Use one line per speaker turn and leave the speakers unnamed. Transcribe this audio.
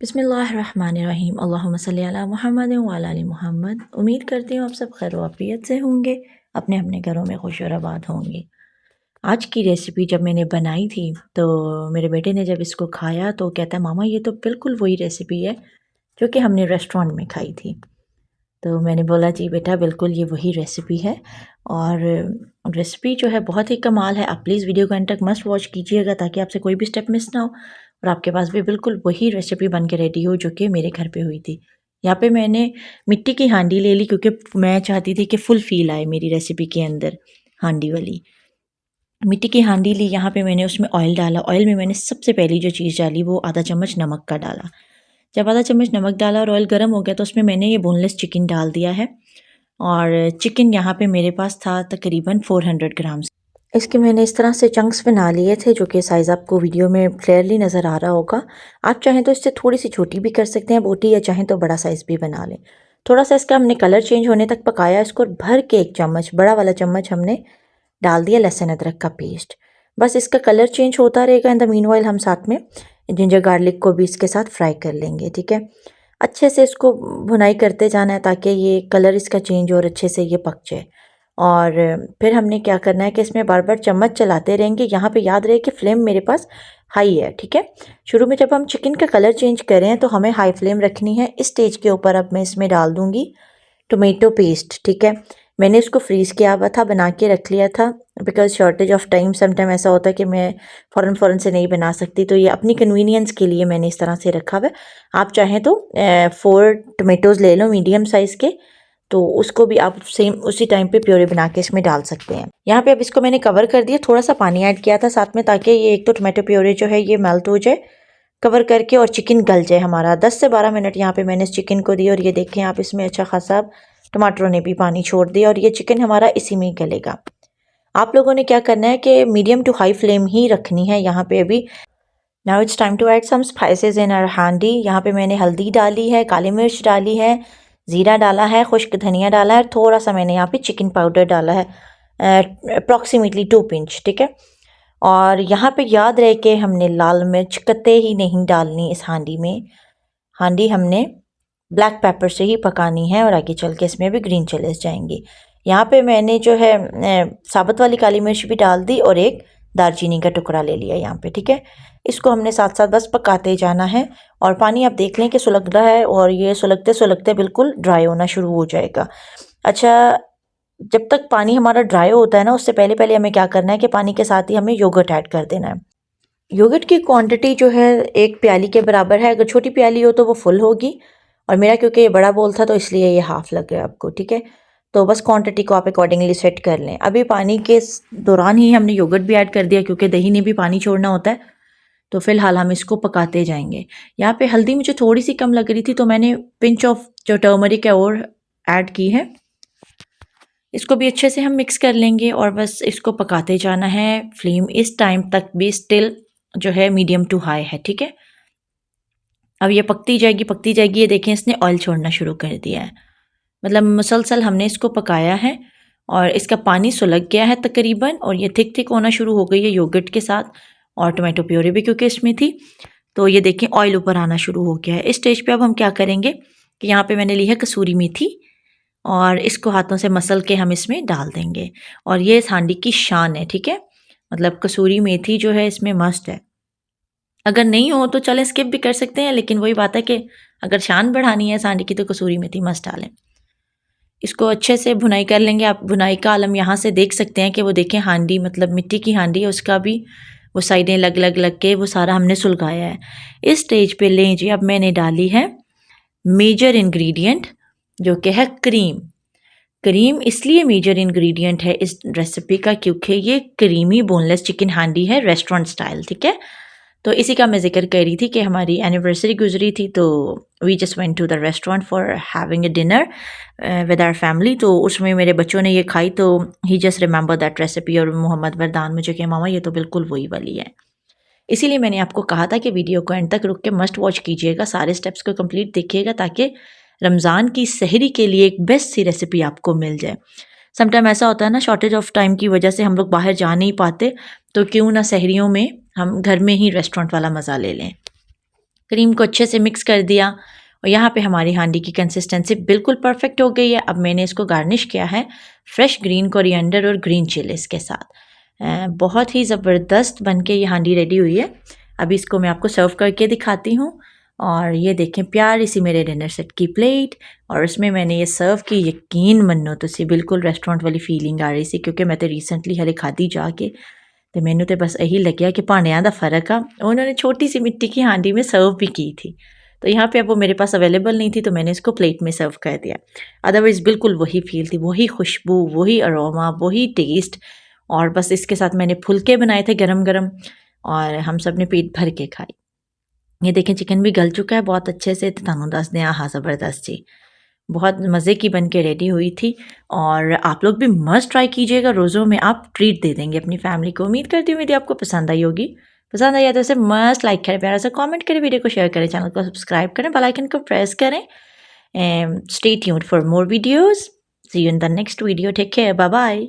बिस्मिल्लाहिर्रहमानिर्रहीम अल्लाहुम्मा सल्ली अला मुहम्मद व अला आलि मुहम्मद। उम्मीद करती हूँ आप सब खैर वाफियत से होंगे, अपने अपने घरों में खुश और आबाद होंगे। आज की रेसिपी जब मैंने बनाई थी तो मेरे बेटे ने जब इसको खाया तो कहता है मामा ये तो बिल्कुल वही रेसिपी है जो कि हमने रेस्टोरेंट में खाई थी। तो मैंने बोला जी बेटा बिल्कुल ये वही रेसिपी है और रेसिपी जो है बहुत ही कमाल है। आप प्लीज़ वीडियो को एंड तक मस्ट वॉच कीजिएगा ताकि आपसे कोई भी स्टेप मिस ना हो और आपके पास भी बिल्कुल वही रेसिपी बन के रेडी हो जो कि मेरे घर पे हुई थी। यहाँ पे मैंने मिट्टी की हांडी ले ली क्योंकि मैं चाहती थी कि फुल फील आए मेरी रेसिपी के अंदर। हांडी वाली मिट्टी की हांडी ली, यहाँ पे मैंने उसमें ऑयल डाला। ऑयल में मैंने सबसे पहली जो चीज़ डाली वो आधा चम्मच नमक का डाला। जब आधा चम्मच नमक डाला और ऑयल गर्म हो गया तो उसमें मैंने ये बोनलेस चिकन डाल दिया है और चिकन यहाँ पे मेरे पास था तकरीबन 400 ग्राम्स। इसके मैंने इस तरह से चंक्स बना लिए थे जो कि साइज़ आपको वीडियो में क्लियरली नज़र आ रहा होगा। आप चाहें तो इससे थोड़ी सी छोटी भी कर सकते हैं बोटी, या चाहें तो बड़ा साइज़ भी बना लें। थोड़ा सा इसका हमने कलर चेंज होने तक पकाया इसको, भर के 1 चम्मच, बड़ा वाला चम्मच हमने डाल दिया लहसुन अदरक का पेस्ट। बस इसका कलर चेंज होता रहेगा। इन द मीनवाइल हम साथ में जिंजर गार्लिक को भी इसके साथ फ्राई कर लेंगे, ठीक है। अच्छे से इसको भुनाई करते जाना है ताकि ये कलर इसका चेंज और अच्छे से ये पक जाए। और फिर हमने क्या करना है कि इसमें बार बार चम्मच चलाते रहेंगे। यहाँ पे याद रहे कि फ्लेम मेरे पास हाई है, ठीक है। शुरू में जब हम चिकन का कलर चेंज करें तो हमें हाई फ्लेम रखनी है। इस स्टेज के ऊपर अब मैं इसमें डाल दूँगी टोमेटो पेस्ट, ठीक है। मैंने इसको फ्रीज़ किया हुआ था, बना के रख लिया था because shortage of time sometime ऐसा होता है कि मैं फ़ौरन से नहीं बना सकती, तो ये अपनी कन्वीनियंस के लिए मैंने इस तरह से रखा हुआ है। आप चाहें तो 4 टोमेटोज़ ले लो मीडियम साइज़ के, तो उसको भी आप सेम उसी टाइम पे प्योरी बना के इसमें डाल सकते हैं। यहाँ पे अब इसको मैंने कवर कर दिया, थोड़ा सा पानी ऐड किया था साथ में ताकि ये एक तो टोमेटो प्योरी जो है ये मेल्ट हो जाए कवर करके और चिकन गल जाए हमारा। 10 से 12 मिनट यहाँ पे मैंने इस चिकन को दिया और ये देखें आप इसमें अच्छा खासा टमाटरों ने भी पानी छोड़ दिया और ये चिकन हमारा इसी में गलेगा। आप लोगों ने क्या करना है कि मीडियम टू हाई फ्लेम ही रखनी है यहाँ पे अभी। Now it's time to add some spices in our handi. यहाँ पे मैंने हल्दी डाली है, काली मिर्च डाली है, ज़ीरा डाला है, खुश्क धनिया डाला है, थोड़ा सा मैंने यहाँ पे चिकन पाउडर डाला है, अप्रॉक्सीमेटली 2 पिंच, ठीक है। और यहाँ पे याद रहे कि हमने लाल मिर्च कतई ही नहीं डालनी इस हांडी में। हांडी हमने ब्लैक पेपर से ही पकानी है और आगे चल के इसमें भी ग्रीन चिलीज जाएंगी। यहाँ पे मैंने जो है साबुत वाली काली मिर्च भी डाल दी और एक दालचीनी का टुकड़ा ले लिया यहाँ पे, ठीक है। इसको हमने साथ साथ बस पकाते जाना है और पानी आप देख लें कि सुलग रहा है और ये सुलगते सुलगते बिल्कुल ड्राई होना शुरू हो जाएगा। अच्छा, जब तक पानी हमारा ड्राई होता है ना, उससे पहले पहले हमें क्या करना है कि पानी के साथ ही हमें योगर्ट ऐड कर देना है। योगर्ट की क्वांटिटी जो है 1 प्याली के बराबर है। अगर छोटी प्याली हो तो वो फुल होगी और मेरा क्योंकि ये बड़ा बोल था तो इसलिए ये हाफ लग रहा है आपको, ठीक है। तो बस क्वांटिटी को आप अकॉर्डिंगली सेट कर लें। अभी पानी के दौरान ही हमने योगर्ट भी ऐड कर दिया क्योंकि दही ने भी पानी छोड़ना होता है, तो फिलहाल हम इसको पकाते जाएंगे। यहाँ पे हल्दी मुझे थोड़ी सी कम लग रही थी तो मैंने पिंच ऑफ जो टर्मरिक है और ऐड की है। इसको भी अच्छे से हम मिक्स कर लेंगे और बस इसको पकाते जाना है। फ्लेम इस टाइम तक भी स्टिल जो है मीडियम टू हाई है, ठीक है। अब ये पकती जाएगी। ये देखें इसने ऑयल छोड़ना शुरू कर दिया है, मतलब मुसलसल हमने इसको पकाया है और इसका पानी सुलग गया है तकरीबन और ये थिक थिक होना शुरू हो गई है योगर्ट के साथ और टोमेटो प्योरी भी क्योंकि इसमें थी। तो ये देखें ऑयल ऊपर आना शुरू हो गया है। इस स्टेज पे अब हम क्या करेंगे कि यहाँ पे मैंने ली है कसूरी मेथी और इसको हाथों से मसल के हम इसमें डाल देंगे और ये इस हांडी की शान है, ठीक है। मतलब कसूरी मेथी जो है इसमें मस्ट है। अगर नहीं हो तो चलें स्किप भी कर सकते हैं, लेकिन वही बात है कि अगर शान बढ़ानी है सांडी की तो कसूरी मेथी मस्त डालें। इसको अच्छे से भुनाई कर लेंगे। आप भुनाई का आलम यहाँ से देख सकते हैं कि वो देखें हांडी मतलब मिट्टी की हांडी है, उसका भी वो साइडें लग के वो सारा हमने सुलगाया है। इस स्टेज पे लें जी, अब मैंने डाली है मेजर इंग्रेडिएंट जो कि है क्रीम। क्रीम इसलिए मेजर इंग्रेडिएंट है इस रेसिपी का क्योंकि ये क्रीमी बोनलेस चिकन हांडी है रेस्टोरेंट स्टाइल, ठीक है। तो इसी का मैं जिक्र कर रही थी कि हमारी एनिवर्सरी गुजरी थी तो we just went to the restaurant for having a dinner with our family. तो उसमें मेरे बच्चों ने ये खाई तो ही जस्ट रिमेंबर दैट रेसिपी और मोहम्मद वरदान मुझे कि मामा ये तो बिल्कुल वही वाली है। इसीलिए मैंने आपको कहा था कि वीडियो को एंड तक रुक के मस्ट वॉच कीजिएगा, सारे स्टेप्स को कंप्लीट देखिएगा ताकि रमज़ान की सहरी के लिए एक बेस्ट सी रेसिपी आपको मिल जाए। समटाइम ऐसा होता है ना, शॉर्टेज ऑफ टाइम की वजह से हम लोग बाहर जा नहीं पाते, तो क्यों ना सहरियों में हम घर में ही रेस्टोरेंट वाला मज़ा ले लें। क्रीम को अच्छे से मिक्स कर दिया और यहाँ पे हमारी हांडी की कंसिस्टेंसी बिल्कुल परफेक्ट हो गई है। अब मैंने इसको गार्निश किया है फ्रेश ग्रीन कोरिएंडर और ग्रीन चिलीज़ के साथ। बहुत ही ज़बरदस्त बन के ये हांडी रेडी हुई है। अभी इसको मैं आपको सर्व करके दिखाती हूँ। और ये देखें प्यारी सी मेरे डिनर सेट की प्लेट और उसमें मैंने ये सर्व की। यकीन मनो तुसी बिल्कुल रेस्टोरेंट वाली फीलिंग आ रही सी, क्योंकि मैं तो रिसेंटली हले खाधी जाके तो मैनू तो बस यही लग्या कि भांडियां दा फ़र्क आ। उन्होंने छोटी सी मिट्टी की हांडी में सर्व भी की थी, तो यहाँ पे अब वो मेरे पास अवेलेबल नहीं थी तो मैंने इसको प्लेट में सर्व कर दिया। अदरवाइज़ बिल्कुल वही फील थी, वही खुशबू, वही अरोमा, वही टेस्ट। और बस इसके साथ मैंने फुलके बनाए थे गरम गरम और हम सब ने पेट भर के खाए। ये देखें चिकन भी गल चुका है बहुत अच्छे से, तो थानू दस दें आहा ज़बरदस्त जी, बहुत मज़े की बन के रेडी हुई थी। और आप लोग भी मस्ट ट्राई कीजिएगा, रोज़ों में आप ट्रीट दे देंगे अपनी फैमिली को। उम्मीद करती हूँ वीडियो आपको पसंद आई होगी। पसंद आई है तो इसे मस्ट लाइक करें, प्यारा सा कमेंट करें, वीडियो को शेयर करें, चैनल को सब्सक्राइब करें, बेल आइकन को प्रेस करें। And stay tuned for more videos. See you in the next video. Take care, bye bye.